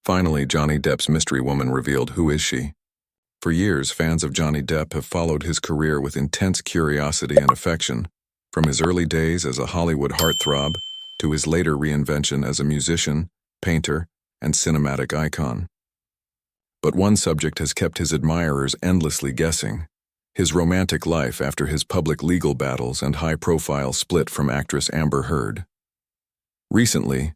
Finally, Johnny Depp's mystery woman revealed. Who is she? For years, fans of Johnny Depp have followed his career with intense curiosity and affection, from his early days as a Hollywood heartthrob to his later reinvention as a musician, painter, and cinematic icon. But one subject has kept his admirers endlessly guessing: his romantic life after his public legal battles and high-profile split from actress Amber Heard. Recently,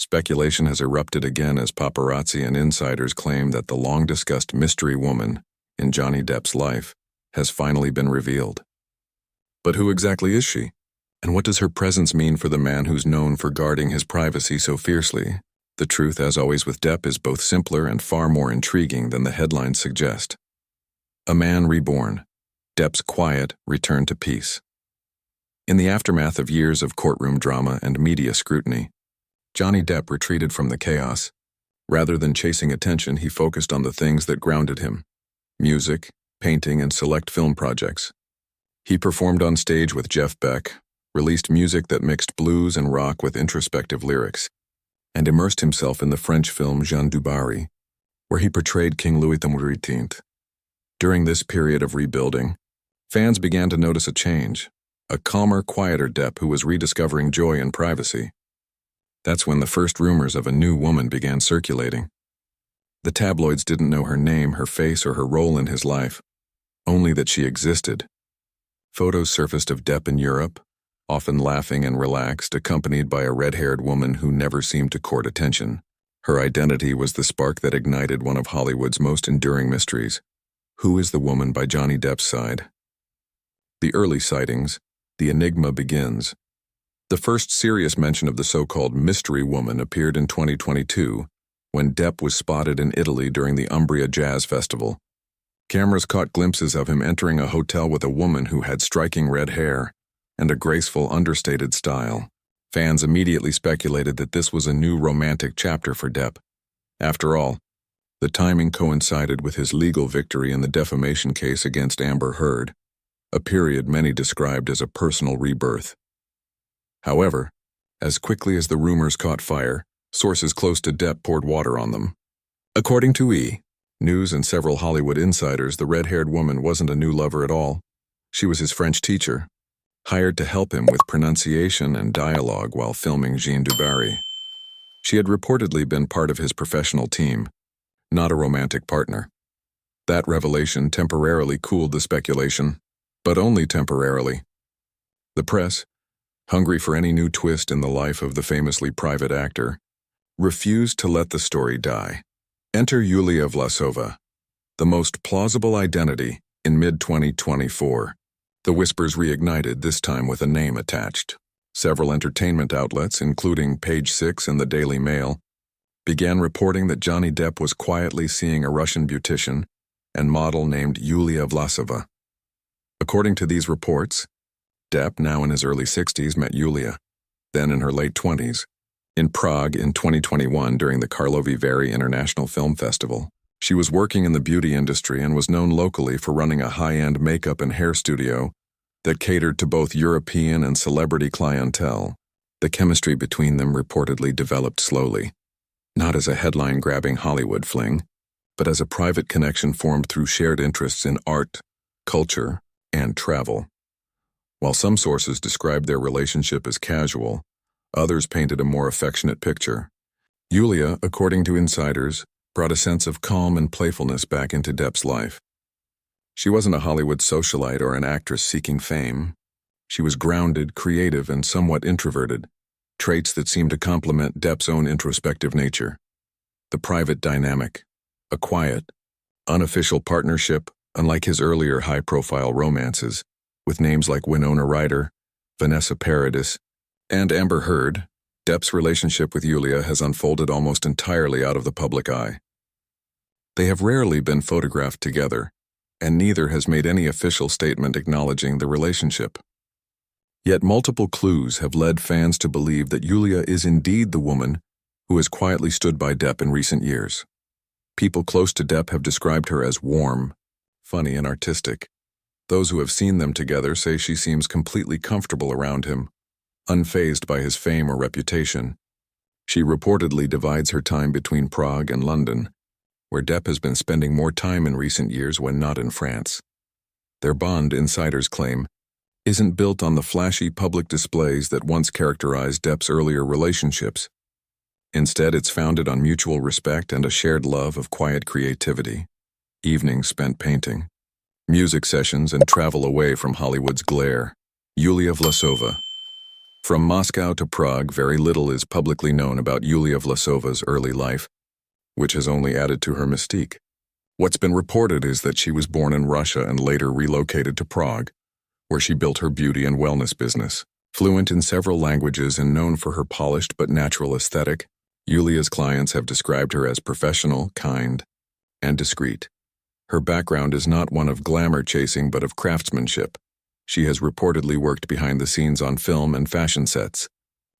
speculation has erupted again as paparazzi and insiders claim that the long-discussed mystery woman in Johnny Depp's life has finally been revealed. But who exactly is she? And what does her presence mean for the man who's known for guarding his privacy so fiercely? The truth, as always with Depp, is both simpler and far more intriguing than the headlines suggest. A man reborn. Depp's quiet return to peace. In the aftermath of years of courtroom drama and media scrutiny, Johnny Depp retreated from the chaos. Rather than chasing attention, he focused on the things that grounded him: music, painting, and select film projects. He performed on stage with Jeff Beck, released music that mixed blues and rock with introspective lyrics, and immersed himself in the French film Jean du Barry, where he portrayed King Louis XIII. During this period of rebuilding, fans began to notice a change: a calmer, quieter Depp who was rediscovering joy in privacy. That's when the first rumors of a new woman began circulating. The tabloids didn't know her name, her face, or her role in his life, only that she existed. Photos surfaced of Depp in Europe, often laughing and relaxed, accompanied by a red-haired woman who never seemed to court attention. Her identity was the spark that ignited one of Hollywood's most enduring mysteries. Who is the woman by Johnny Depp's side? The early sightings, the enigma begins. The first serious mention of the so-called mystery woman appeared in 2022, when Depp was spotted in Italy during the Umbria Jazz Festival. Cameras caught glimpses of him entering a hotel with a woman who had striking red hair and a graceful, understated style. Fans immediately speculated that this was a new romantic chapter for Depp. After all, the timing coincided with his legal victory in the defamation case against Amber Heard, a period many described as a personal rebirth. However, as quickly as the rumors caught fire, sources close to Depp poured water on them. According to News and several Hollywood insiders, the red-haired woman wasn't a new lover at all. She was his French teacher, hired to help him with pronunciation and dialogue while filming Jean du Barry. She had reportedly been part of his professional team, not a romantic partner. That revelation temporarily cooled the speculation, but only temporarily. The press, hungry for any new twist in the life of the famously private actor, refused to let the story die. Enter Yulia Vlasova, the most plausible identity in mid-2024. The whispers reignited, this time with a name attached. Several entertainment outlets, including Page 6 and the Daily Mail, began reporting that Johnny Depp was quietly seeing a Russian beautician and model named Yulia Vlasova. According to these reports, Depp, now in his early 60s, met Yulia, then in her late 20s, in Prague in 2021 during the Karlovy Vary International Film Festival. She was working in the beauty industry and was known locally for running a high-end makeup and hair studio that catered to both European and celebrity clientele. The chemistry between them reportedly developed slowly, not as a headline-grabbing Hollywood fling, but as a private connection formed through shared interests in art, culture, and travel. While some sources described their relationship as casual, others painted a more affectionate picture. Yulia, according to insiders, brought a sense of calm and playfulness back into Depp's life. She wasn't a Hollywood socialite or an actress seeking fame. She was grounded, creative, and somewhat introverted, traits that seemed to complement Depp's own introspective nature. The private dynamic, a quiet, unofficial partnership, unlike his earlier high-profile romances, with names like Winona Ryder, Vanessa Paradis, and Amber Heard. Depp's relationship with Yulia has unfolded almost entirely out of the public eye. They have rarely been photographed together, and neither has made any official statement acknowledging the relationship. Yet multiple clues have led fans to believe that Yulia is indeed the woman who has quietly stood by Depp in recent years. People close to Depp have described her as warm, funny, and artistic. Those who have seen them together say she seems completely comfortable around him, unfazed by his fame or reputation. She reportedly divides her time between Prague and London, where Depp has been spending more time in recent years when not in France. Their bond, insiders claim, isn't built on the flashy public displays that once characterized Depp's earlier relationships. Instead, it's founded on mutual respect and a shared love of quiet creativity, evenings spent painting, music sessions, and travel away from Hollywood's glare. Yulia Vlasova. From Moscow to Prague, very little is publicly known about Yulia Vlasova's early life, which has only added to her mystique. What's been reported is that she was born in Russia and later relocated to Prague, where she built her beauty and wellness business. Fluent in several languages and known for her polished but natural aesthetic, Yulia's clients have described her as professional, kind, and discreet. Her background is not one of glamour chasing but of craftsmanship. She has reportedly worked behind the scenes on film and fashion sets,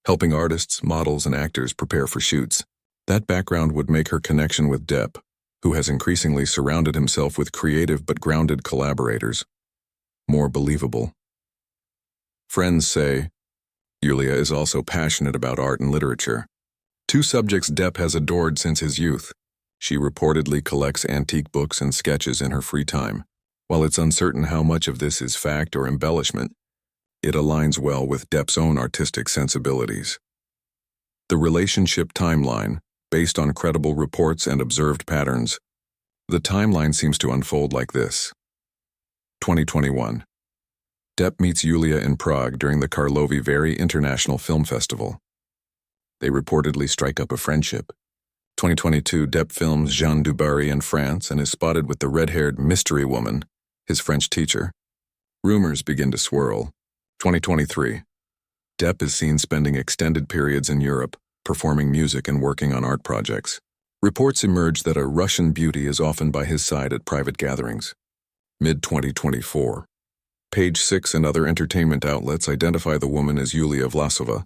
helping artists, models, and actors prepare for shoots. That background would make her connection with Depp, who has increasingly surrounded himself with creative but grounded collaborators, more believable. Friends say Yulia is also passionate about art and literature, two subjects Depp has adored since his youth. She reportedly collects antique books and sketches in her free time. While it's uncertain how much of this is fact or embellishment, it aligns well with Depp's own artistic sensibilities. The relationship timeline, based on credible reports and observed patterns. The timeline seems to unfold like this. 2021. Depp meets Yulia in Prague during the Karlovy Vary International Film Festival. They reportedly strike up a friendship. 2022, Depp films Jean du Barry in France and is spotted with the red-haired mystery woman, his French teacher. Rumors begin to swirl. 2023. Depp is seen spending extended periods in Europe, performing music and working on art projects. Reports emerge that a Russian beauty is often by his side at private gatherings. Mid-2024. Page 6 and other entertainment outlets identify the woman as Yulia Vlasova,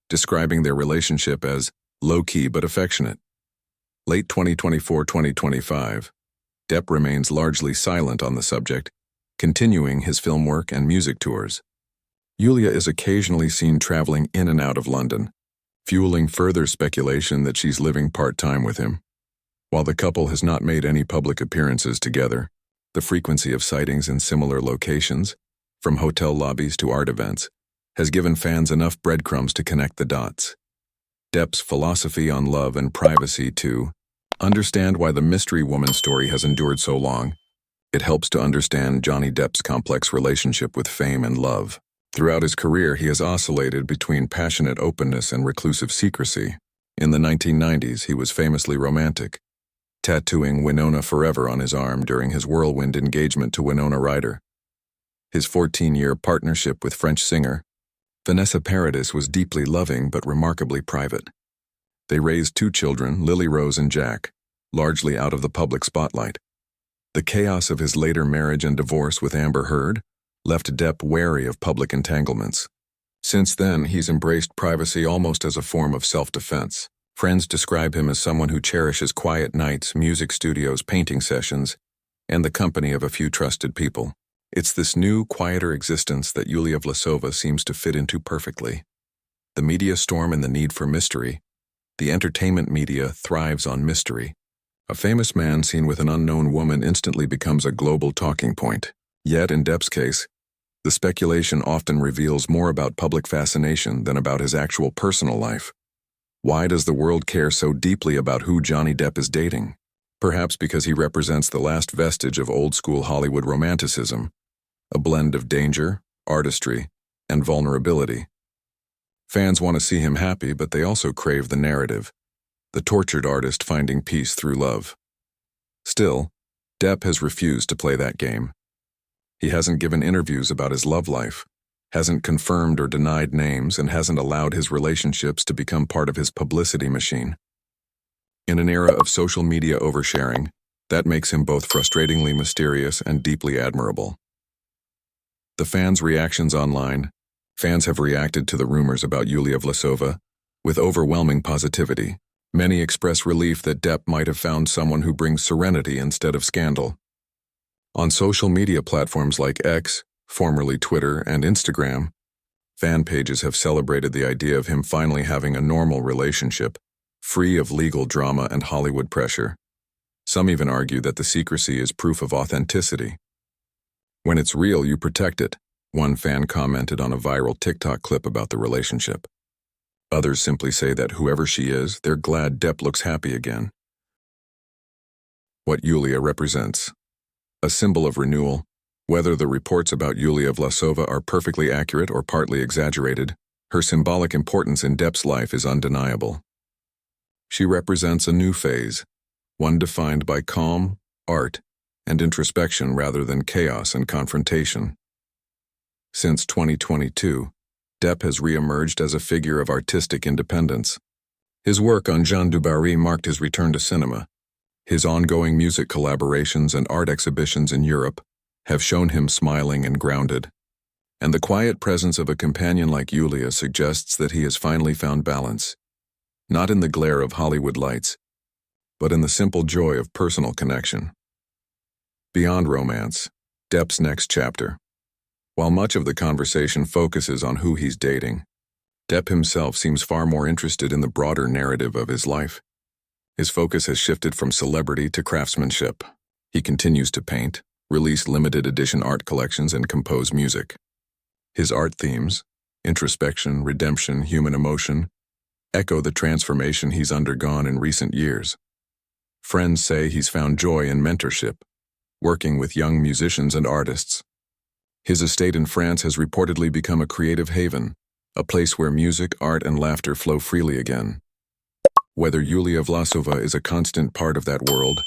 describing their relationship as low-key but affectionate. Late 2024-2025. Depp remains largely silent on the subject, continuing his film work and music tours. Yulia is occasionally seen traveling in and out of London, fueling further speculation that she's living part-time with him. While the couple has not made any public appearances together, the frequency of sightings in similar locations, from hotel lobbies to art events, has given fans enough breadcrumbs to connect the dots. Depp's philosophy on love and privacy to understand why the mystery woman story has endured so long. It helps to understand Johnny Depp's complex relationship with fame and love. Throughout his career, he has oscillated between passionate openness and reclusive secrecy. In the 1990s, he was famously romantic, tattooing Winona Forever on his arm during his whirlwind engagement to Winona Ryder. His 14-year partnership with French singer Vanessa Paradis was deeply loving but remarkably private. They raised two children, Lily Rose and Jack, largely out of the public spotlight. The chaos of his later marriage and divorce with Amber Heard left Depp wary of public entanglements. Since then, he's embraced privacy almost as a form of self-defense. Friends describe him as someone who cherishes quiet nights, music studios, painting sessions, and the company of a few trusted people. It's this new, quieter existence that Yulia Vlasova seems to fit into perfectly. The media storm and the need for mystery. The entertainment media thrives on mystery. A famous man seen with an unknown woman instantly becomes a global talking point. Yet, in Depp's case, the speculation often reveals more about public fascination than about his actual personal life. Why does the world care so deeply about who Johnny Depp is dating? Perhaps because he represents the last vestige of old-school Hollywood romanticism, a blend of danger, artistry, and vulnerability. Fans want to see him happy, but they also crave the narrative, the tortured artist finding peace through love. Still, Depp has refused to play that game. He hasn't given interviews about his love life, hasn't confirmed or denied names, and hasn't allowed his relationships to become part of his publicity machine. In an era of social media oversharing, that makes him both frustratingly mysterious and deeply admirable. The fans' reactions online. Fans have reacted to the rumors about Yulia Vlasova with overwhelming positivity. Many express relief that Depp might have found someone who brings serenity instead of scandal. On social media platforms like X, formerly Twitter, and Instagram, Fan pages have celebrated the idea of him finally having a normal relationship, free of legal drama and Hollywood pressure. Some even argue that the secrecy is proof of authenticity. When it's real, you protect it, one fan commented on a viral TikTok clip about the relationship. Others simply say that whoever she is, they're glad Depp looks happy again. What Yulia represents. A symbol of renewal. Whether the reports about Yulia Vlasova are perfectly accurate or partly exaggerated, her symbolic importance in Depp's life is undeniable. She represents a new phase, one defined by calm, art, and introspection rather than chaos and confrontation. Since 2022, Depp has re-emerged as a figure of artistic independence. His work on Jean du Barry marked his return to cinema. His ongoing music collaborations and art exhibitions in Europe have shown him smiling and grounded. And the quiet presence of a companion like Yulia suggests that he has finally found balance, not in the glare of Hollywood lights, but in the simple joy of personal connection. Beyond romance, Depp's next chapter. While much of the conversation focuses on who he's dating, Depp himself seems far more interested in the broader narrative of his life. His focus has shifted from celebrity to craftsmanship. He continues to paint, release limited edition art collections, and compose music. His art themes, introspection, redemption, human emotion, echo the transformation he's undergone in recent years. Friends say he's found joy in mentorship, working with young musicians and artists. His estate in France has reportedly become a creative haven, a place where music, art, and laughter flow freely again. Whether Yulia Vlasova is a constant part of that world,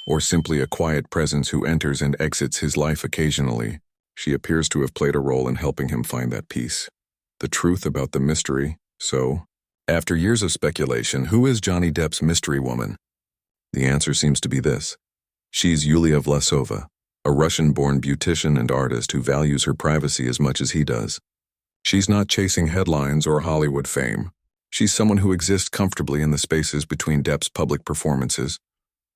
or simply a quiet presence who enters and exits his life occasionally, she appears to have played a role in helping him find that peace. The truth about the mystery, so, after years of speculation, who is Johnny Depp's mystery woman? The answer seems to be this. She's Yulia Vlasova, a Russian-born beautician and artist who values her privacy as much as he does. She's not chasing headlines or Hollywood fame. She's someone who exists comfortably in the spaces between Depp's public performances,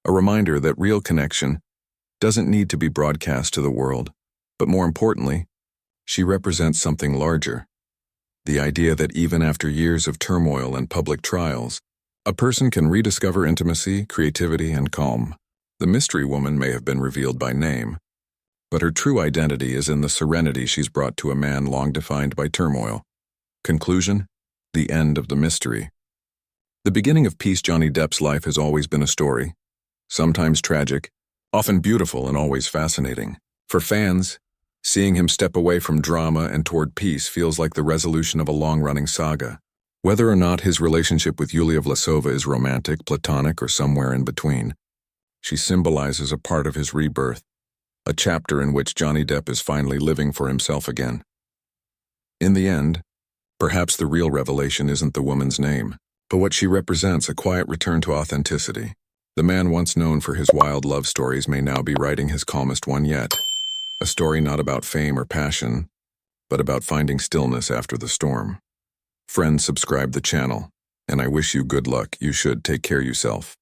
a reminder that real connection doesn't need to be broadcast to the world, but more importantly, she represents something larger. The idea that even after years of turmoil and public trials, a person can rediscover intimacy, creativity, and calm. The mystery woman may have been revealed by name, but her true identity is in the serenity she's brought to a man long defined by turmoil. Conclusion: the end of the mystery. The beginning of peace. Johnny Depp's life has always been a story, sometimes tragic, often beautiful, and always fascinating. For fans, seeing him step away from drama and toward peace feels like the resolution of a long-running saga. Whether or not his relationship with Yulia Vlasova is romantic, platonic, or somewhere in between, she symbolizes a part of his rebirth, a chapter in which Johnny Depp is finally living for himself again. In the end, perhaps the real revelation isn't the woman's name, but what she represents, a quiet return to authenticity. The man once known for his wild love stories may now be writing his calmest one yet, a story not about fame or passion, but about finding stillness after the storm. Friends, subscribe the channel, and I wish you good luck. You should take care of yourself.